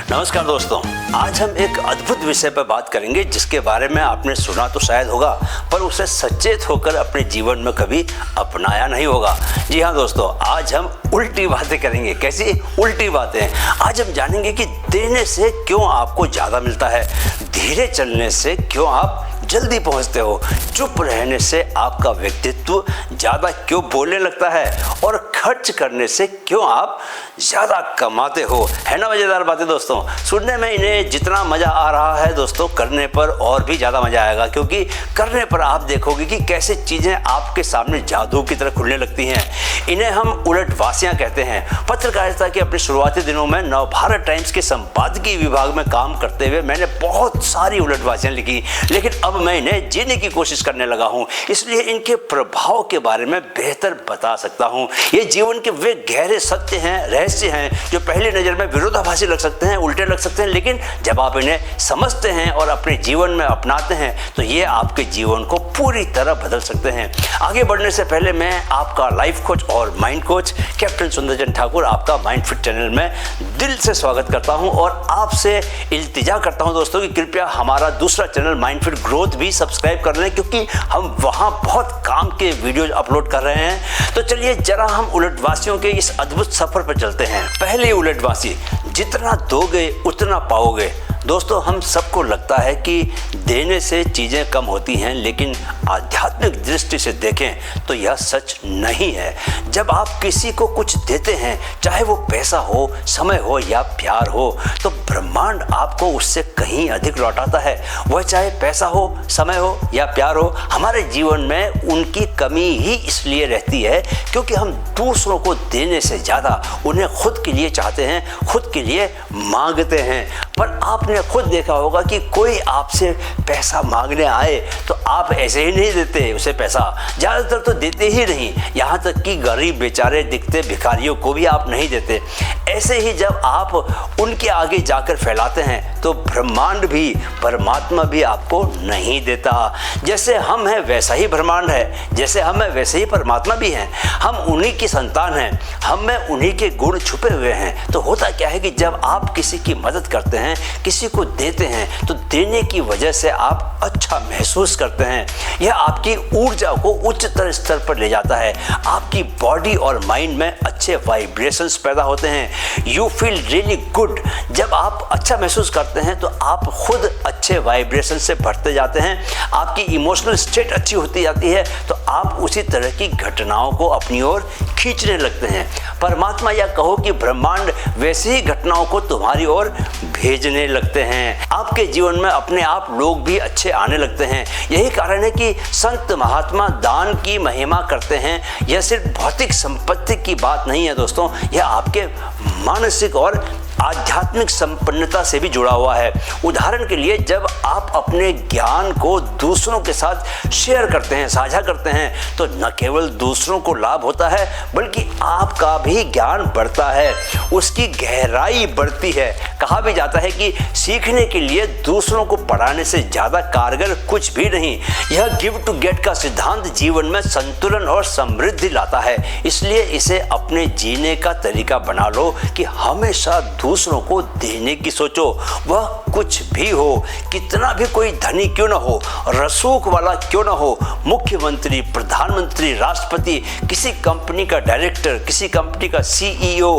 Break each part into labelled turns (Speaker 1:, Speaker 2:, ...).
Speaker 1: नमस्कार दोस्तों, आज हम एक अद्भुत विषय पर बात करेंगे जिसके बारे में आपने सुना तो शायद होगा, पर उसे सचेत होकर अपने जीवन में कभी अपनाया नहीं होगा। जी हाँ दोस्तों, आज हम उल्टी बातें करेंगे। कैसी उल्टी बातें? आज हम जानेंगे कि देने से क्यों आपको ज़्यादा मिलता है, धीरे चलने से क्यों आप जल्दी पहुंचते हो, चुप रहने से आपका व्यक्तित्व ज़्यादा क्यों बोलने लगता है और खर्च करने से क्यों आप ज़्यादा कमाते हो। है ना मज़ेदार बातें दोस्तों? सुनने में इन्हें जितना मज़ा आ रहा है दोस्तों, करने पर और भी ज़्यादा मज़ा आएगा, क्योंकि करने पर आप देखोगे कि कैसे चीज़ें आपके सामने जादू की तरह खुलने लगती हैं। इन्हें हम उलटवासियाँ कहते हैं। पत्रकारिता के अपने शुरुआती दिनों में नवभारत टाइम्स के संपादकीय विभाग में काम करते हुए मैंने बहुत सारी उलटवासियाँ लिखी, लेकिन अब मैं इन्हें जीने की कोशिश करने लगा हूँ, इसलिए इनके प्रभाव के बारे में बेहतर बता सकता हूँ। ये जीवन के वे गहरे सत्य हैं, रहस्य हैं, जो पहली नज़र में विरोधाभासी लग सकते हैं, उल्टे लग सकते हैं, लेकिन जब आप इन्हें समझते हैं और अपने जीवन में अपनाते हैं तो ये आपके जीवन को पूरी तरह बदल सकते हैं। आगे बढ़ने से पहले मैं आपका लाइफ कोच और माइंड कोच कैप्टन सुंदरचंद ठाकुर आपका माइंड फिट चैनल में दिल से स्वागत करता हूँ और आपसे इल्तिजा करता हूँ दोस्तों कि कृपया हमारा दूसरा चैनल माइंड फिट ग्रोथ भी सब्सक्राइब कर लें, क्योंकि हम वहाँ बहुत काम के वीडियोज अपलोड कर रहे हैं। तो चलिए जरा हम उलटवासियों के इस अद्भुत सफर पर चलते हैं। पहली उलटवासी, जितना दोगे उतना पाओगे। दोस्तों, हम सबको लगता है कि देने से चीज़ें कम होती हैं, लेकिन आध्यात्मिक दृष्टि से देखें तो यह सच नहीं है। जब आप किसी को कुछ देते हैं, चाहे वो पैसा हो, समय हो या प्यार हो, तो ब्रह्मांड आपको उससे कहीं अधिक लौटाता है। वह चाहे पैसा हो, समय हो या प्यार हो, हमारे जीवन में उनकी कमी ही इसलिए रहती है क्योंकि हम दूसरों को देने से ज़्यादा उन्हें खुद के लिए चाहते हैं, खुद के लिए मांगते हैं। पर आपने खुद देखा होगा कि कोई आपसे पैसा मांगने आए तो आप ऐसे ही नहीं देते उसे पैसा, ज़्यादातर तो देते ही नहीं, यहाँ तक कि गरीब बेचारे दिखते भिखारियों को भी आप नहीं देते। ऐसे ही जब आप उनके आगे जाकर फैलाते हैं तो ब्रह्मांड भी, परमात्मा भी आपको नहीं देता। जैसे हम हैं वैसा ही ब्रह्मांड है, जैसे हम हैं वैसे ही परमात्मा भी हैं। हम उन्हीं की संतान हैं, हम में उन्हीं के गुण छुपे हुए हैं। तो होता क्या है कि जब आप किसी की मदद करते हैं, किसी को देते हैं, तो देने की वजह से आप अच्छा महसूस करते हैं। यह आपकी ऊर्जा को उच्चतर स्तर पर ले जाता है। आपकी बॉडी और माइंड में अच्छे वाइब्रेशंस पैदा होते हैं। You feel really good. जब आप अच्छा महसूस करते हैं तो आप खुद अच्छे वाइब्रेशन से बढ़ते जाते हैं। आपकी इमोशनल स्टेट अच्छी होती जाती है, तो आप उसी तरह की घटनाओं को अपनी ओर खींचने लगते हैं। परमात्मा या कहो कि ब्रह्मांड वैसी ही घटनाओं को तुम्हारी ओर भेजने लगते हैं। आपके जीवन में अपने आप लोग भी अच्छे आने लगते हैं। यही कारण है कि संत महात्मा दान की महिमा करते हैं। यह सिर्फ भौतिक संपत्ति की बात नहीं है दोस्तों, यह आपके मानसिक और आध्यात्मिक संपन्नता से भी जुड़ा हुआ है। उदाहरण के लिए, जब आप अपने ज्ञान को दूसरों के साथ शेयर करते हैं, साझा करते हैं, तो न केवल दूसरों को लाभ होता है बल्कि आपका भी ज्ञान बढ़ता है, उसकी गहराई बढ़ती है। कहा भी जाता है कि सीखने के लिए दूसरों को पढ़ाने से ज़्यादा कारगर कुछ भी नहीं। यह गिव टू गेट का सिद्धांत जीवन में संतुलन और समृद्धि लाता है। इसलिए इसे अपने जीने का तरीका बना लो कि हमेशा दूसरों को देने की सोचो। वह कुछ भी हो, कितना भी कोई धनी क्यों ना हो, रसूख वाला क्यों ना हो, मुख्यमंत्री, प्रधानमंत्री, राष्ट्रपति, किसी कंपनी का डायरेक्टर, किसी कंपनी का सीईओ,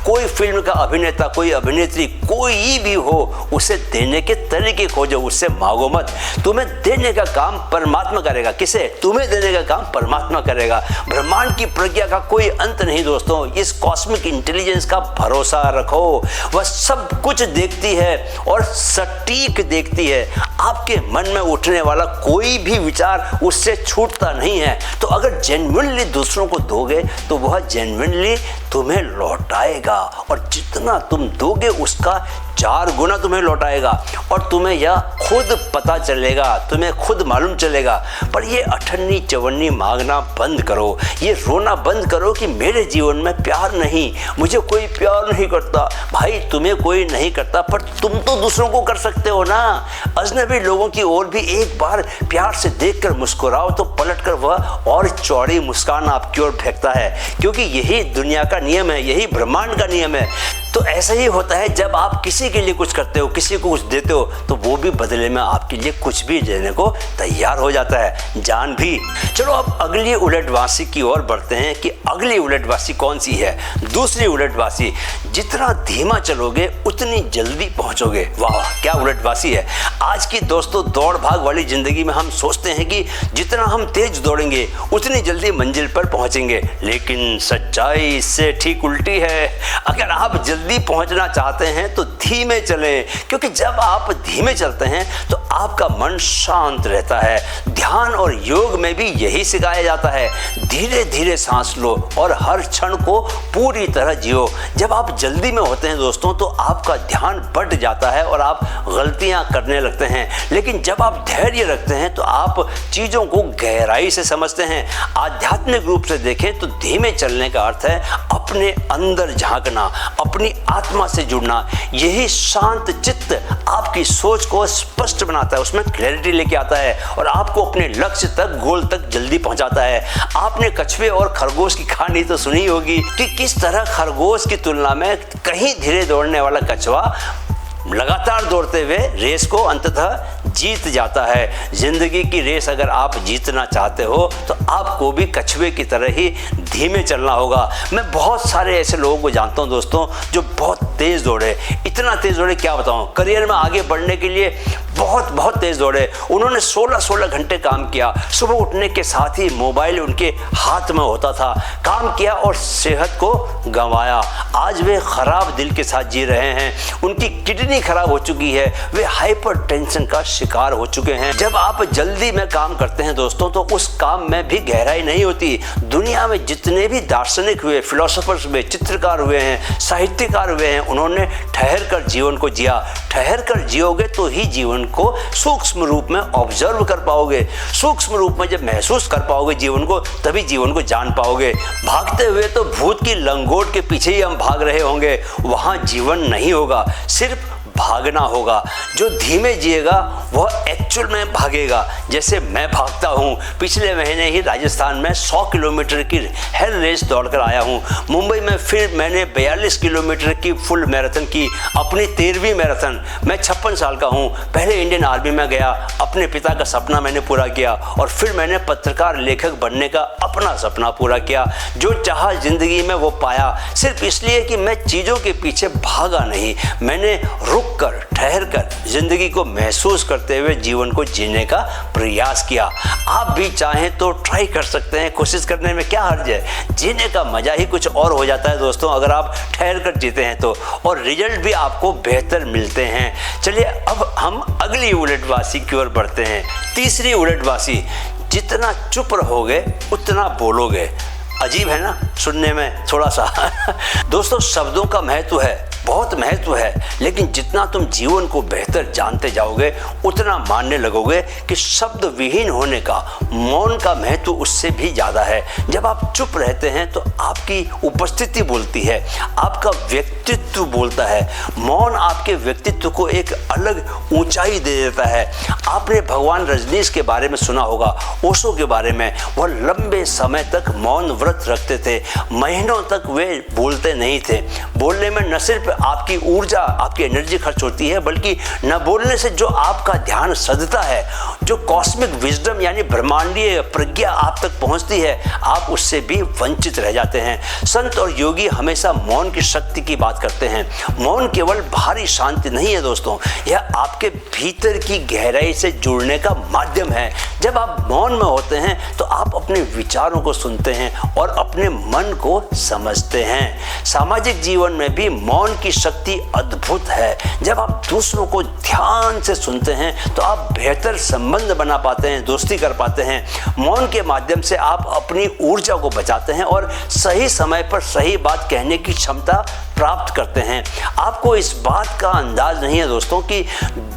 Speaker 1: कोई फिल्म का अभिनेता, कोई अभिनेत्री, कोई भी हो, उसे देने के तरीके खोजो, उससे मांगो मत। तुम्हें देने का काम परमात्मा करेगा। किसे? तुम्हें देने का काम परमात्मा करेगा। ब्रह्मांड की प्रज्ञा का कोई अंत नहीं दोस्तों। इस कॉस्मिक इंटेलिजेंस का भरोसा रखो, वह सब कुछ देखती है और सटीक देखती है। आपके मन में उठने वाला कोई भी विचार उससे छूटता नहीं है। तो अगर जेन्युइनली दूसरों को दोगे तो वह जेन्युइनली तुम्हें लौटाएगा, और जितना तुम दोगे उसका 4 गुना तुम्हें लौटाएगा। और तुम्हें यह खुद पता चलेगा, तुम्हें खुद मालूम चलेगा। पर ये अठन्नी चवन्नी मांगना बंद करो, ये रोना बंद करो कि मेरे जीवन में प्यार नहीं, मुझे कोई प्यार नहीं करता। भाई, तुम्हें कोई नहीं करता, पर तुम तो दूसरों को कर सकते हो ना। अजनबी लोगों की ओर भी एक बार प्यार से देखकर मुस्कुराओ तो पलटकर वह और चौड़ी मुस्कान आपकी ओर फेंकता है, क्योंकि यही दुनिया का नियम है, यही ब्रह्मांड का नियम है। तो ऐसा ही होता है, जब आप किसी के लिए कुछ करते हो, किसी को कुछ देते हो, तो वो भी बदले में आपके लिए कुछ भी देने को तैयार हो जाता है, जान भी। चलो अब अगली उलटवासी की ओर बढ़ते हैं कि अगली उलटवासी कौन सी है। दूसरी उलटवासी, जितना धीमा चलोगे उतनी जल्दी पहुंचोगे। वाह, क्या उलटवासी है। आज की दोस्तों दौड़ भाग वाली जिंदगी में हम सोचते हैं कि जितना हम तेज दौड़ेंगे उतनी जल्दी मंजिल पर पहुंचेंगे, लेकिन सच्चाई इससे ठीक उल्टी है। अगर आप जल्दी पहुंचना चाहते हैं तो धीमे चलें, क्योंकि जब आप धीमे चलते हैं तो आपका मन शांत रहता है। ध्यान और योग में भी यही सिखाया जाता है, धीरे धीरे सांस लो और हर क्षण को पूरी तरह जियो। जब आप जल्दी में होते हैं दोस्तों तो आपका ध्यान बढ़ जाता है और आप गलतियां करने लगते हैं, लेकिन जब आप धैर्य रखते हैं तो आप चीज़ों को गहराई से समझते हैं। आध्यात्मिक रूप से देखें तो धीमे चलने का अर्थ है अपने अंदर झांकना, अपनी आत्मा से जुड़ना। यही शांत चित्त आपकी सोच को स्पष्ट बनाता है, उसमें क्लैरिटी लेके आता है और आपको अपने लक्ष्य तक, गोल तक जल्दी पहुंचाता है। आपने कछुए और खरगोश की कहानी तो सुनी होगी कि किस तरह खरगोश की तुलना में कहीं धीरे दौड़ने वाला कछुआ लगातार दौड़ते हुए रेस को अंततः जीत जाता है। जिंदगी की रेस अगर आप जीतना चाहते हो तो आपको भी कछुए की तरह ही धीमे चलना होगा। मैं बहुत सारे ऐसे लोगों को जानता हूं दोस्तों जो बहुत तेज दौड़े, इतना तेज दौड़े क्या बताऊं। करियर में आगे बढ़ने के लिए बहुत तेज दौड़े। उन्होंने 16 घंटे काम किया। सुबह उठने के साथ ही मोबाइल उनके हाथ में होता था, काम किया और सेहत को गंवाया। आज वे खराब दिल के साथ जी रहे हैं, उनकी किडनी खराब हो चुकी है, वे हाइपरटेंशन का शिकार हो चुके हैं। जब आप जल्दी में काम करते हैं दोस्तों तो उस काम में भी गहराई नहीं होती। दुनिया में जितने भी दार्शनिक हुए, फिलोसोफर्स हुए, चित्रकार हुए हैं, साहित्यकार हुए हैं, उन्होंने ठहर कर जीवन को जिया। ठहर कर जियोगे तो ही जीवन को सूक्ष्म रूप में ऑब्जर्व कर पाओगे। सूक्ष्म रूप में जब महसूस कर पाओगे जीवन को, तभी जीवन को जान पाओगे। भागते हुए तो भूत की लंगोट के पीछे ही हम भाग रहे होंगे, वहां जीवन नहीं होगा, सिर्फ भागना होगा। जो धीमे जिएगा वह एक्चुअल में भागेगा। जैसे मैं भागता हूँ, पिछले महीने ही राजस्थान में 100 किलोमीटर की हेल रेस दौड़कर आया हूँ। मुंबई में फिर मैंने 42 किलोमीटर की फुल मैराथन की, अपनी 13वीं मैराथन। मैं 56 साल का हूँ। पहले इंडियन आर्मी में गया, अपने पिता का सपना मैंने पूरा किया और फिर मैंने पत्रकार लेखक बनने का अपना सपना पूरा किया। जो चाहा जिंदगी में वो पाया, सिर्फ इसलिए कि मैं चीज़ों के पीछे भागा नहीं। मैंने कर ठहर कर जिंदगी को महसूस करते हुए जीवन को जीने का प्रयास किया। आप भी चाहें तो ट्राई कर सकते हैं, कोशिश करने में क्या हर्ज है। जीने का मजा ही कुछ और हो जाता है दोस्तों अगर आप ठहर कर जीते हैं तो, और रिजल्ट भी आपको बेहतर मिलते हैं। चलिए अब हम अगली उलटवासी की ओर बढ़ते हैं। तीसरी उलटवासी, जितना चुप रहोगे उतना बोलोगे। अजीब है ना सुनने में थोड़ा सा दोस्तों शब्दों का महत्व है, बहुत महत्व है, लेकिन जितना तुम जीवन को बेहतर जानते जाओगे उतना मानने लगोगे कि शब्द विहीन होने का, मौन का महत्व उससे भी ज़्यादा है। जब आप चुप रहते हैं तो आपकी उपस्थिति बोलती है, आपका व्यक्तित्व बोलता है। मौन आपके व्यक्तित्व को एक अलग ऊंचाई दे देता है। आपने भगवान रजनीश के बारे में सुना होगा, ओशो के बारे में। वह लंबे समय तक मौन व्रत रखते थे, महीनों तक वे बोलते नहीं थे। बोलने में न सिर्फ आपकी ऊर्जा, आपकी एनर्जी खर्च होती है, बल्कि न बोलने से जो आपका ध्यान सधता है, जो कॉस्मिक विजडम यानी ब्रह्मांडीय प्रज्ञा आप तक पहुंचती है, आप उससे भी वंचित रह जाते हैं। संत और योगी हमेशा मौन की शक्ति की बात करते हैं। मौन केवल बाहरी शांति नहीं है दोस्तों, यह आपके भीतर की गहराई से जुड़ने का माध्यम है। जब आप मौन में होते हैं तो आप अपने विचारों को सुनते हैं और अपने मन को समझते हैं। सामाजिक जीवन में भी मौन की शक्ति अद्भुत है। जब आप दूसरों को ध्यान से सुनते हैं तो आप बेहतर संबंध बना पाते हैं, दोस्ती कर पाते हैं। मौन के माध्यम से आप अपनी ऊर्जा को बचाते हैं और सही समय पर सही बात कहने की क्षमता प्राप्त करते हैं। आपको इस बात का अंदाज नहीं है दोस्तों कि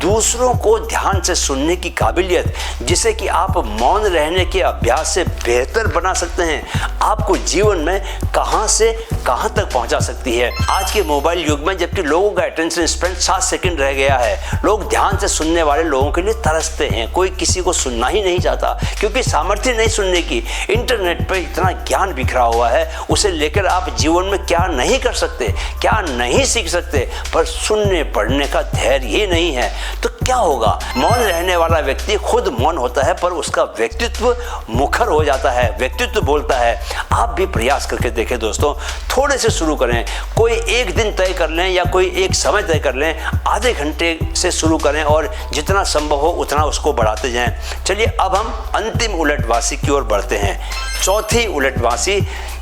Speaker 1: दूसरों को ध्यान से सुनने की काबिलियत, जिसे कि आप मौन रहने के अभ्यास से बेहतर बना सकते हैं, आपको जीवन में कहां से कहां तक पहुंचा सकती है। आज के मोबाइल युग में जबकि लोगों का अटेंशन स्पैन 7 सेकंड रह गया है, लोग ध्यान से सुनने वाले लोगों के लिए तरसते हैं। कोई किसी को सुनना ही नहीं चाहता क्योंकि सामर्थ्य नहीं सुनने की। इंटरनेट पर इतना ज्ञान बिखरा हुआ है, उसे लेकर आप जीवन में क्या नहीं कर सकते। क्या नहीं सीख सकते, पर सुनने पढ़ने का धैर्य ही नहीं है तो क्या होगा। मौन रहने वाला व्यक्ति खुद मौन होता है पर उसका व्यक्तित्व मुखर हो जाता है, व्यक्तित्व बोलता है। आप भी प्रयास करके देखें दोस्तों, थोड़े से शुरू करें, कोई एक दिन तय कर लें या कोई एक समय तय कर लें, आधे घंटे से शुरू करें और जितना संभव हो उतना उसको बढ़ाते जाएं। चलिए अब हम अंतिम उलटवासी की ओर बढ़ते हैं। चौथी उलटवासी,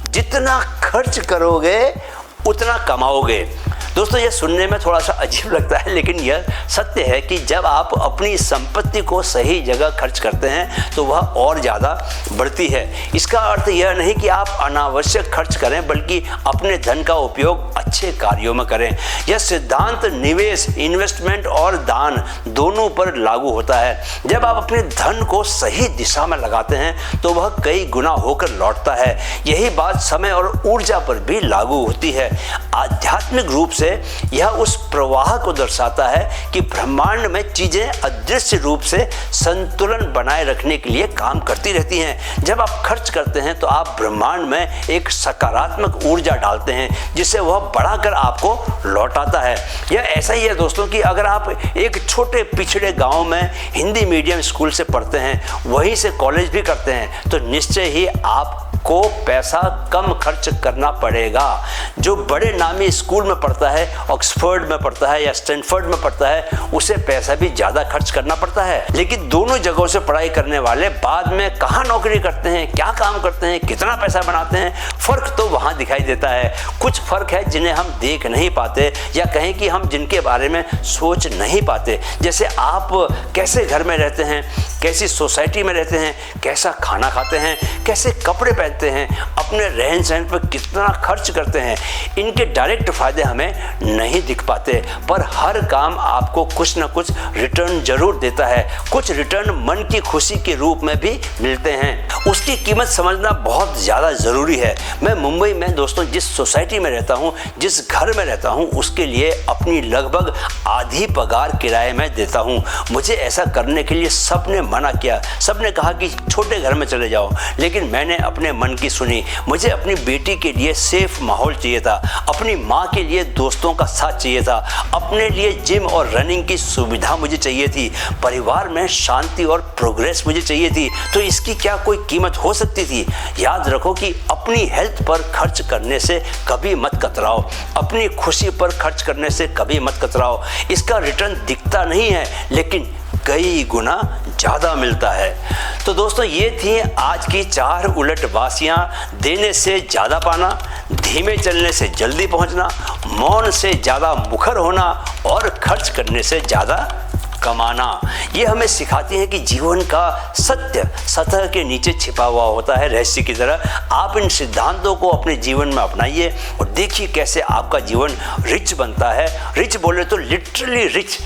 Speaker 1: जितना खर्च करोगे उतना कमाओगे। दोस्तों ये सुनने में थोड़ा सा अजीब लगता है, लेकिन यह सत्य है कि जब आप अपनी संपत्ति को सही जगह खर्च करते हैं तो वह और ज़्यादा बढ़ती है। इसका अर्थ यह नहीं कि आप अनावश्यक खर्च करें, बल्कि अपने धन का उपयोग अच्छे कार्यों में करें। यह सिद्धांत निवेश, इन्वेस्टमेंट और दान दोनों पर लागू होता है। जब आप अपने धन को सही दिशा में लगाते हैं तो वह कई गुना होकर लौटता है। यही बात समय और ऊर्जा पर भी लागू होती है। आध्यात्मिक रूप से यह उस प्रवाह को दर्शाता है कि ब्रह्मांड में चीजें अदृश्य रूप से संतुलन बनाए रखने के लिए काम करती रहती हैं। जब आप खर्च करते हैं तो आप ब्रह्मांड में एक सकारात्मक ऊर्जा डालते हैं जिससे वह बढ़ाकर आपको लौटाता है। यह ऐसा ही है दोस्तों कि अगर आप एक छोटे पिछड़े गांव में हिंदी मीडियम स्कूल से पढ़ते हैं, वहीं से कॉलेज भी करते हैं, तो निश्चय ही आप को पैसा कम खर्च करना पड़ेगा। जो बड़े नामी स्कूल में पढ़ता है, ऑक्सफोर्ड में पढ़ता है या स्टैनफोर्ड में पढ़ता है, उसे पैसा भी ज़्यादा खर्च करना पड़ता है। लेकिन दोनों जगहों से पढ़ाई करने वाले बाद में कहाँ नौकरी करते हैं, क्या काम करते हैं, कितना पैसा बनाते हैं, फ़र्क तो वहाँ दिखाई देता है। कुछ फ़र्क है जिन्हें हम देख नहीं पाते या कहें कि हम जिनके बारे में सोच नहीं पाते। जैसे आप कैसे घर में रहते हैं, कैसी सोसाइटी में रहते हैं, कैसा खाना खाते हैं, कैसे कपड़े पहनते हैं, अपने रहन सहन पर कितना खर्च करते हैं, इनके डायरेक्ट फायदे हमें नहीं दिख पाते। पर हर काम आपको कुछ ना कुछ रिटर्न जरूर देता है। कुछ रिटर्न मन की खुशी के रूप में भी मिलते हैं। उसकी कीमत समझना बहुत ज़्यादा ज़रूरी है। मैं मुंबई में दोस्तों जिस सोसाइटी में रहता हूँ, जिस घर में रहता हूँ, उसके लिए अपनी लगभग आधी पगार किराए में देता हूँ। मुझे ऐसा करने के लिए सबने मना किया, सबने कहा कि छोटे घर में चले जाओ, लेकिन मैंने अपने मन की सुनी। मुझे अपनी बेटी के लिए सेफ माहौल चाहिए था, अपनी माँ के लिए दोस्तों का साथ चाहिए था, अपने लिए जिम और रनिंग की सुविधा मुझे चाहिए थी, परिवार में शांति और प्रोग्रेस मुझे चाहिए थी। तो इसकी क्या कोई कीमत हो सकती थी? याद रखो कि अपनी हेल्थ पर खर्च करने से कभी मत कतराओ, अपनी खुशी पर खर्च करने से कभी मत कतराओ। इसका रिटर्न दिखता नहीं है, लेकिन कई गुना ज़्यादा मिलता है। तो दोस्तों ये थी आज की 4 उलटवासियाँ। देने से ज़्यादा पाना, धीमे चलने से जल्दी पहुँचना, मौन से ज़्यादा मुखर होना और खर्च करने से ज़्यादा कमाना। ये हमें सिखाती है कि जीवन का सत्य सतह के नीचे छिपा हुआ होता है, रहस्य की तरह। आप इन सिद्धांतों को अपने जीवन में अपनाइए और देखिए कैसे आपका जीवन रिच बनता है। रिच बोले तो लिटरली रिच,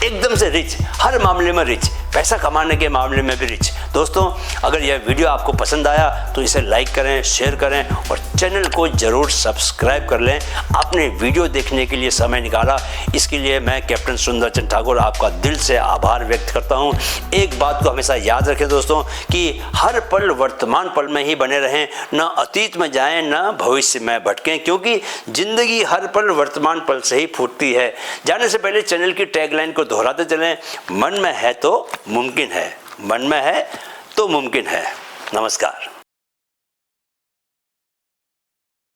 Speaker 1: एकदम से रिच, हर मामले में रिच, पैसा कमाने के मामले में भी रिच। दोस्तों अगर यह वीडियो आपको पसंद आया तो इसे लाइक करें, शेयर करें और चैनल को ज़रूर सब्सक्राइब कर लें। आपने वीडियो देखने के लिए समय निकाला, इसके लिए मैं कैप्टन सुंदर चंद ठाकुर आपका दिल से आभार व्यक्त करता हूं। एक बात को हमेशा याद रखें दोस्तों कि हर पल वर्तमान पल में ही बने रहें, न अतीत में जाएं न भविष्य में भटकें, क्योंकि ज़िंदगी हर पल वर्तमान पल से ही फूटती है। जाने से पहले चैनल की टैगलाइन को दोहराते चलें, मन में है तो मुमकिन है, मन में है तो मुमकिन है। नमस्कार।